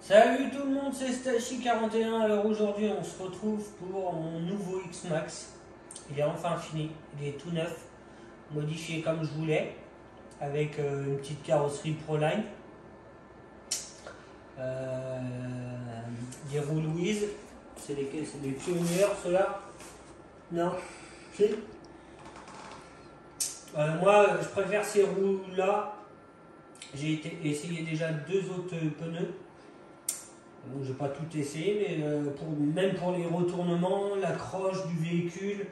Salut tout le monde, c'est Stachi41. Alors aujourd'hui on se retrouve pour mon nouveau X-Max. Il est enfin fini, il est tout neuf, modifié comme je voulais, avec une petite carrosserie Proline, des roues Louise. C'est des pionniers ceux-là. Non, si. Moi je préfère ces roues là. J'ai essayé déjà deux autres pneus. Donc j'ai pas tout essayé, mais même pour les retournements, l'accroche du véhicule,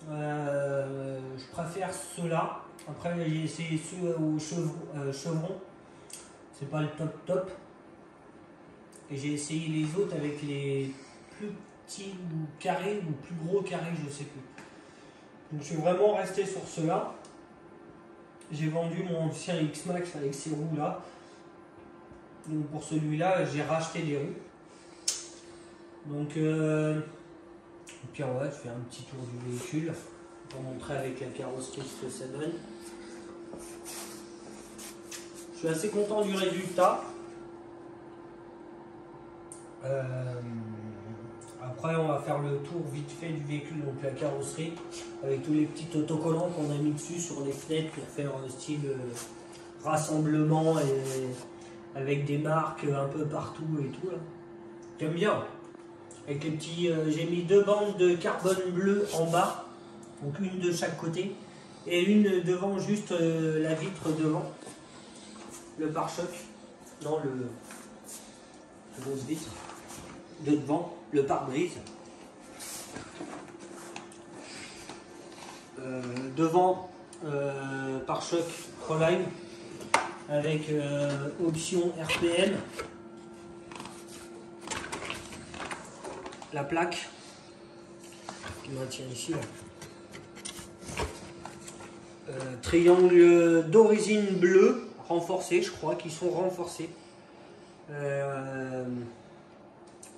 je préfère ceux-là. Après j'ai essayé ceux au chevron, c'est pas le top. Et j'ai essayé les autres avec les plus petits carrés ou plus gros carrés, je sais plus. Donc je suis vraiment resté sur ceux-là. J'ai vendu mon ancien X-Max avec ces roues là. Donc pour celui-là, j'ai racheté des roues. Donc, puis ouais, je fais un petit tour du véhicule pour montrer avec la carrosserie ce que ça donne. Je suis assez content du résultat. Après, on va faire le tour vite fait du véhicule, donc la carrosserie, avec tous les petits autocollants qu'on a mis dessus sur les fenêtres pour faire un style rassemblement et avec des marques un peu partout et tout là. J'aime bien. Avec les petits, j'ai mis deux bandes de carbone bleu en bas, donc une de chaque côté, et une devant, juste la vitre devant, le pare-choc, non la grosse vitre, de devant, le pare-brise. Devant, pare-choc Proline, avec option RPM, la plaque qui maintient ici là. Triangle d'origine bleue renforcé, je crois qu'ils sont renforcés.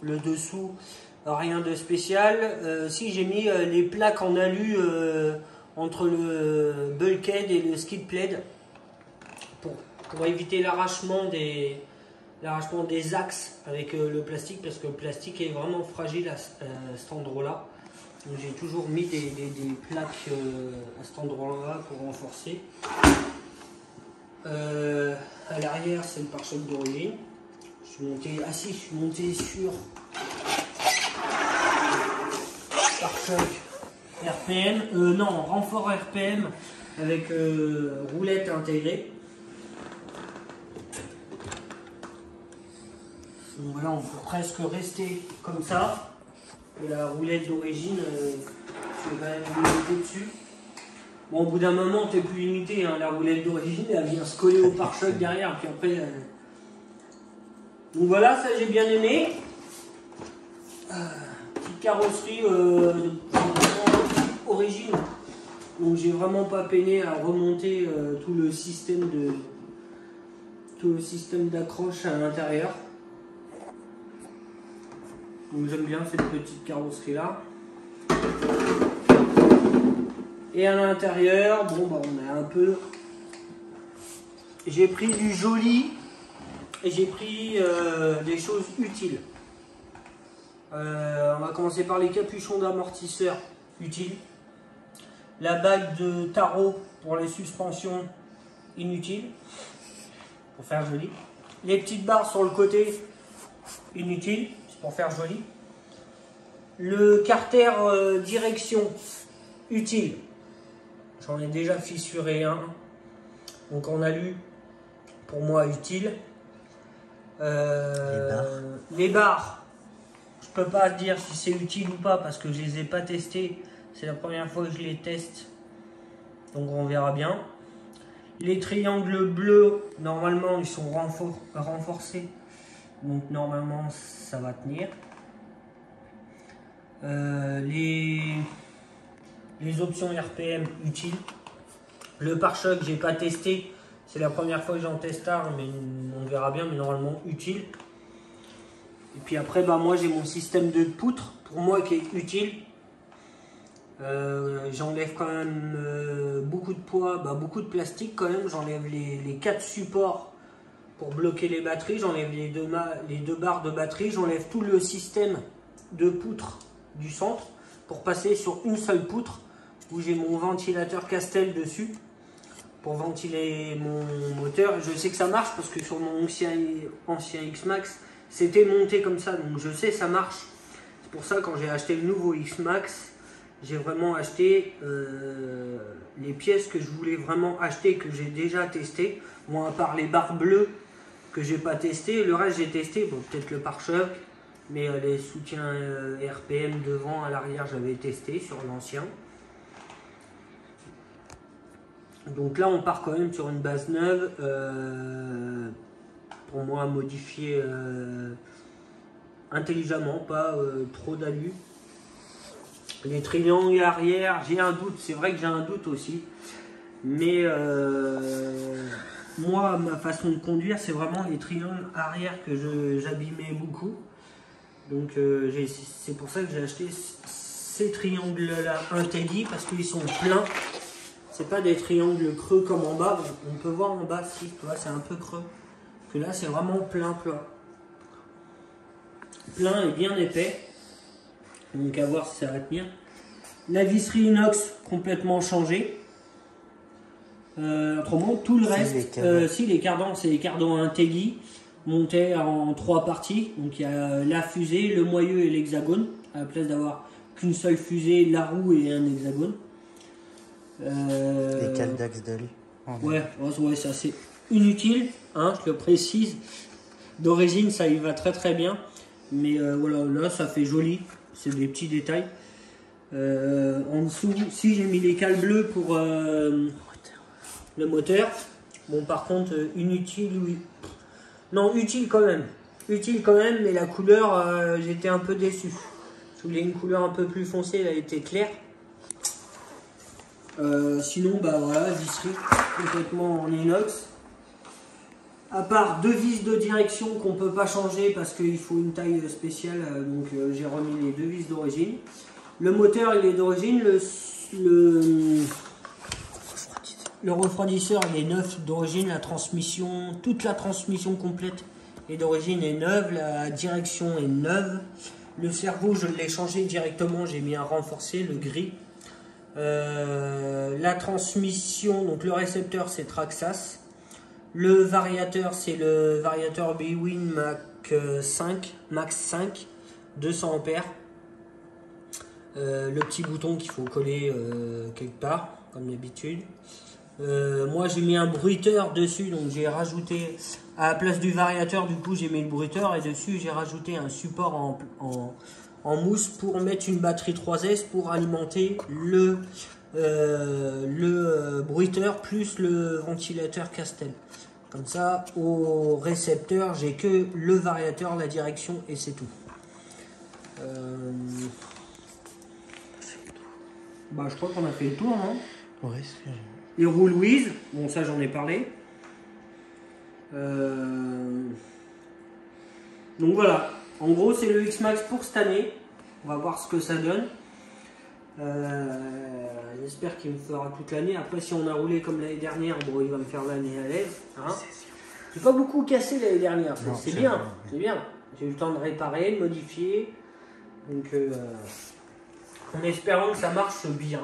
Le dessous, rien de spécial. Si j'ai mis les plaques en alu entre le bulkhead et le skid plate pour éviter l'arrachement des axes avec le plastique, parce que le plastique est vraiment fragile à cet endroit-là. Donc j'ai toujours mis des plaques à cet endroit-là pour renforcer. À l'arrière, c'est le pare-choc d'origine. Je suis monté sur pare-choc RPM, non, renfort RPM avec roulette intégrée. Donc voilà, on peut presque rester comme ça. Et la roulette d'origine, je vais quand même limiter dessus. Bon, au bout d'un moment, t'es plus limité, hein. La roulette d'origine, elle vient se coller au pare-choc derrière. Puis après, donc voilà, ça j'ai bien aimé. Petite carrosserie origine. Donc j'ai vraiment pas peiné à remonter tout le système d'accroche à l'intérieur. Donc j'aime bien cette petite carrosserie là. Et à l'intérieur, bon bah on a un peu. J'ai pris du joli et j'ai pris des choses utiles. On va commencer par les capuchons d'amortisseur utiles. La bague de tarot pour les suspensions inutiles, pour faire joli. Les petites barres sur le côté inutiles, c'est pour faire joli. Le carter direction utile. J'en ai déjà fissuré un. Donc en alu, pour moi utile. Les barres, je peux pas dire si c'est utile ou pas parce que je les ai pas testés. C'est la première fois que je les teste. Donc on verra bien. Les triangles bleus, normalement ils sont renforcés. Donc normalement ça va tenir. Les options RPM utiles. Le pare-choc, j'ai pas testé. C'est la première fois que j'en teste un, mais on verra bien, mais normalement utile. Et puis après, bah, moi j'ai mon système de poutre, pour moi qui est utile. J'enlève quand même beaucoup de poids, beaucoup de plastique quand même. J'enlève les 4 supports pour bloquer les batteries, j'enlève les deux barres de batterie, j'enlève tout le système de poutre du centre pour passer sur une seule poutre où j'ai mon ventilateur Castel dessus pour ventiler mon moteur. Je sais que ça marche parce que sur mon ancien X-Max, c'était monté comme ça, donc je sais ça marche. C'est pour ça quand j'ai acheté le nouveau X-Max, j'ai vraiment acheté les pièces que je voulais vraiment acheter, que j'ai déjà testé. Bon, à part les barres bleues que j'ai pas testé, le reste j'ai testé. Bon, peut-être le pare-choc, mais les soutiens RPM devant, à l'arrière, j'avais testé sur l'ancien. Donc là, on part quand même sur une base neuve. Pour moi, modifier intelligemment, pas trop d'alu. Les triangles arrière, j'ai un doute, c'est vrai que j'ai un doute aussi. Mais moi, ma façon de conduire, c'est vraiment les triangles arrière que j'abîmais beaucoup. Donc c'est pour ça que j'ai acheté ces triangles-là Intelli, parce qu'ils sont pleins. C'est pas des triangles creux comme en bas. On peut voir en bas, si, tu vois, c'est un peu creux. Que là, c'est vraiment plein. Plein et bien épais. Donc à voir si ça va tenir. La visserie inox complètement changée. Autrement, tout le reste, les cardans, c'est les cardans Intelli montés en 3 parties. Donc il y a la fusée, le moyeu et l'hexagone, à la place d'avoir qu'une seule fusée, la roue et un hexagone. Les cales d'axe d'alu. Ouais, ça c'est inutile, hein, je le précise. D'origine, ça y va très bien. Mais voilà, là ça fait joli. C'est des petits détails. En dessous, si j'ai mis les cales bleues pour le moteur. Bon, par contre, inutile, oui. Non, utile quand même. Utile quand même, mais la couleur, j'étais un peu déçu. Je voulais une couleur un peu plus foncée, elle a été claire. Sinon, bah voilà, visserie complètement en inox. À part 2 vis de direction qu'on peut pas changer parce qu'il faut une taille spéciale, donc j'ai remis les 2 vis d'origine. Le moteur il est d'origine, le refroidisseur il est neuf d'origine, la transmission, toute la transmission complète est d'origine est neuve, la direction est neuve. Le cerveau je l'ai changé directement, j'ai mis un renforcé, le gris. La transmission, donc le récepteur c'est Traxxas. Le variateur c'est le variateur Bwin Max 5 200 ampères. Le petit bouton qu'il faut coller quelque part comme d'habitude. Moi j'ai mis un bruiteur dessus, donc j'ai rajouté à la place du variateur, du coup j'ai mis le bruiteur et dessus j'ai rajouté un support en mousse pour mettre une batterie 3S pour alimenter le bruiteur plus le ventilateur Castel. Comme ça, au récepteur, j'ai que le variateur, la direction et c'est tout. Bah, je crois qu'on a fait le tour, non? Ouais, c'est bien. Les roues Louise, bon ça j'en ai parlé. Donc voilà, en gros c'est le X-Max pour cette année. On va voir ce que ça donne. J'espère qu'il me fera toute l'année. Après si on a roulé comme l'année dernière, bon il va me faire l'année à l'aise. Hein. J'ai pas beaucoup cassé l'année dernière, c'est bien, c'est bien. J'ai eu le temps de réparer, de modifier. Donc en espérant que ça marche bien.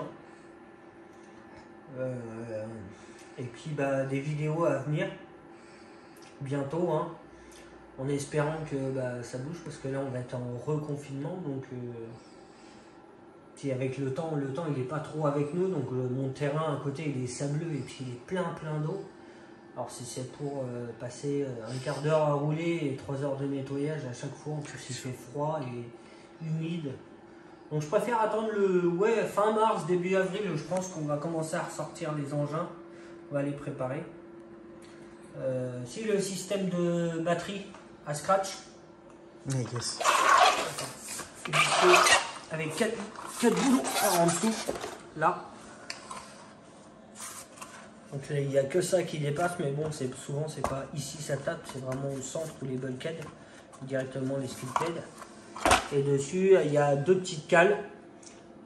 Et puis bah, des vidéos à venir bientôt, hein, en espérant que bah, ça bouge parce que là on va être en reconfinement, donc puis avec le temps il n'est pas trop avec nous, donc mon terrain à côté il est sableux et puis il est plein d'eau. Alors si c'est pour passer un quart d'heure à rouler et 3 heures de nettoyage à chaque fois, en plus il fait froid et humide. Donc je préfère attendre fin mars, début avril, je pense qu'on va commencer à ressortir les engins. On va les préparer. Si le système de batterie à scratch, yes. avec 4 boulons en dessous, là. Donc il n'y a que ça qui dépasse, mais bon, souvent c'est pas ici ça tape, c'est vraiment au centre où les bulkheads, directement les skilted. Et dessus, il y a 2 petites cales.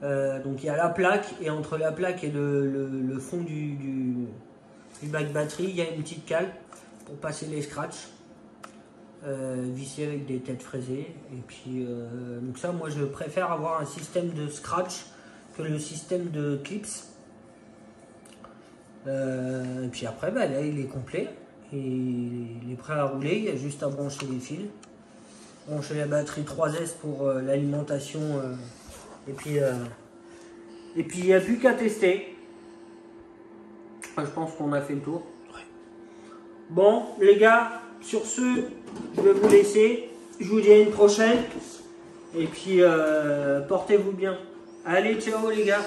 Donc il y a la plaque, et entre la plaque et le fond du bac batterie, il y a une petite cale. pour passer les scratchs. Vissé avec des têtes fraisées. Et puis, donc ça, moi, je préfère avoir un système de scratch que le système de clips. Et puis après, bah, là, il est complet. Et il est prêt à rouler. Il y a juste à brancher les fils. Brancher la batterie 3S pour l'alimentation. Et puis, il n'y a plus qu'à tester. Je pense qu'on a fait le tour. Ouais. Bon, les gars, sur ce, je vais vous laisser. Je vous dis à une prochaine. Et puis, portez-vous bien. Allez, ciao les gars.